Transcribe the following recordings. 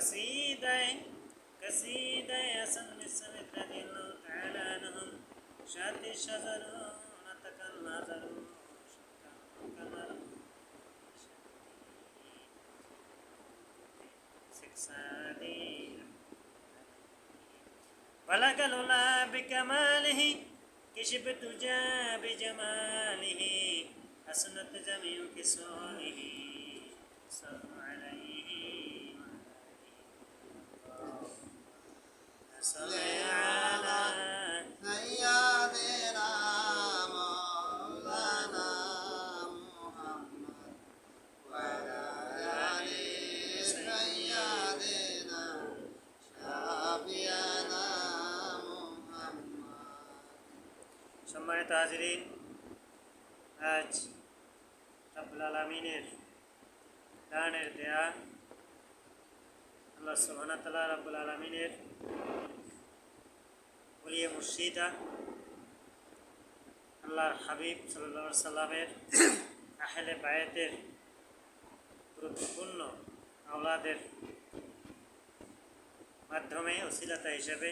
قصيدة حسن بن رضي الله تعالى عنهم شاد الشجر نطق النظر كمر سكسادي بلغ العلا بكماله كشفت جا بجماله حسنت جميع كسوله صلوا عليه صل على سيدنا مولانا محمد وعلى آل سيدنا شافينا محمد সম্মানিত হাজিরিন, আজ রব্বুল আলামিনের দানের দেয়া আল্লাহ সুবহানাহু ওয়া তাআলা রব্বুল আলামিনের ওলিয়ে মুর্শিদা আল্লাহর হাবিব সাল্লাল্লাহু আলাইহি সাল্লামের আহলে বায়াতের গুরুত্বপূর্ণ আওলাদের মাধ্যমে ওসিলাতা হিসেবে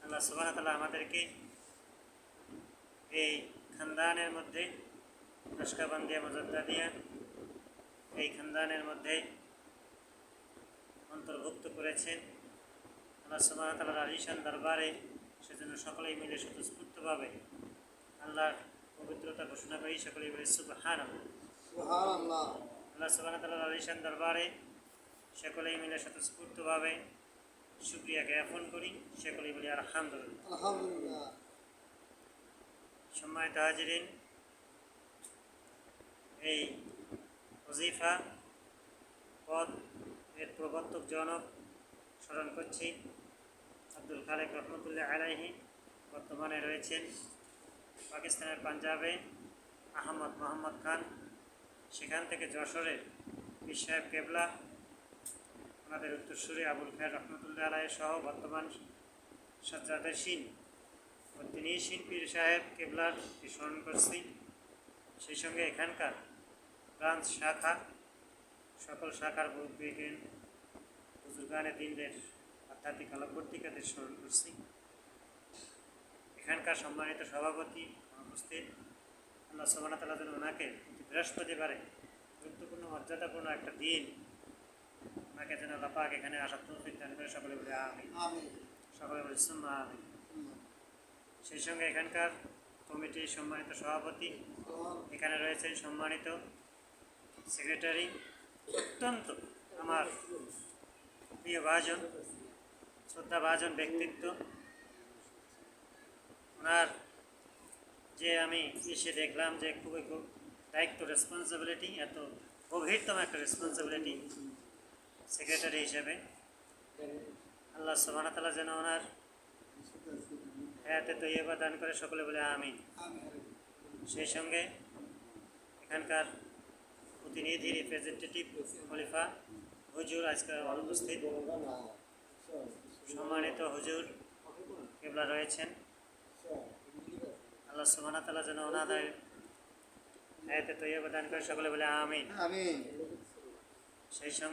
আল্লাহ সুবহানাহু ওয়া তাআলা আমাদেরকে এই খানদানের মধ্যে নকশবন্দিয়া মুজাদ্দাদিয়া এই খানদানের মধ্যে অন্তর্ভুক্ত করেছেন। আল্লাহ সুবহানাহু ওয়া তাআলার আলিশান দরবারে সেজন্য সকলেই মিলে স্বতঃস্ফূর্তভাবে আল্লাহর পবিত্রতা ঘোষণা করি, সকলেই বলি সুবহানাল্লাহ। সুবহানাল্লাহ। আল্লাহ সুবহানাহু ওয়া তাআলার আলিশান দরবারে সকলেই মিলে স্বতঃস্ফূর্তভাবে শুকরিয়া জ্ঞাপন করি, সকলেই বলি আলহামদুলিল্লাহ। আলহামদুলিল্লাহ। সম্মানিত হাজিরিন, এই ওজিফা পদ এর প্রবর্তক জনক স্মরণ করছি আব্দুল খালেক রহমতুল্লাহ আলাইহি। বর্তমানে রয়েছেন পাকিস্তানের পাঞ্জাবে আহমদ মোহাম্মদ খান, সেখান থেকে যশোরের পীর সাহেব কেবলা, ওনাদের উত্তরসূরি আবুল খায়ের রহমতুল্লাহ আলাইহি সহ বর্তমান সাজ্জাদাশীন ও তিনি শীন পীর সাহেব কেবলার স্মরণ করছি। সেই সঙ্গে এখানকার ব্রাঞ্চ শাখা সকল শাখার মুরব্বিগণ বুজুর্গানে দিনদের আধ্যাত্মিক আলোকবর্তিকাদের স্মরণ করছি। এখানকার সম্মানিত সভাপতি উপস্থিত, আল্লাহ সুবহানাহু ওয়া তাআলা যেন ওনাকে বৃহস্পতিবারে গুরুত্বপূর্ণ মর্যাদাপূর্ণ একটা দিন ওনাকে যেন আল্লাহ পাক এখানে আসার তৌফিক দান করে, সকলে বলে আমিন। সকলে বলে সুম্মা আমিন। সেই সঙ্গে এখানকার কমিটির সম্মানিত সভাপতি, এখানে রয়েছেন সম্মানিত সেক্রেটারি, অত্যন্ত আমার প্রিয় ভাজন, শ্রদ্ধা ভাজন ব্যক্তিত্ব। ওনার যে আমি এসে দেখলাম যে খুবই খুব দায়িত্ব, রেসপন্সিবিলিটি, এত গভীরতম একটা রেসপন্সিবিলিটি সেক্রেটারি হিসেবে। আল্লাহ সুবহানাহু ওয়া তাআলা যেন ওনার হায়াতে তৈয়বা দান করে, সকলে বলে আমিন। সেই সঙ্গে এখানকার প্রতিনিধি রিপ্রেজেন্টেটিভ খলিফা হুজুর আজকে অনুপস্থিত, সম্মানিত হুজুর কেবলা রয়েছেন। আল্লাহ সুবহানাহু ওয়া তাআলা যেন ওনাদের হায়াতে তৈয়বা দান করে, সকলে বলে আমিন। সেই সঙ্গে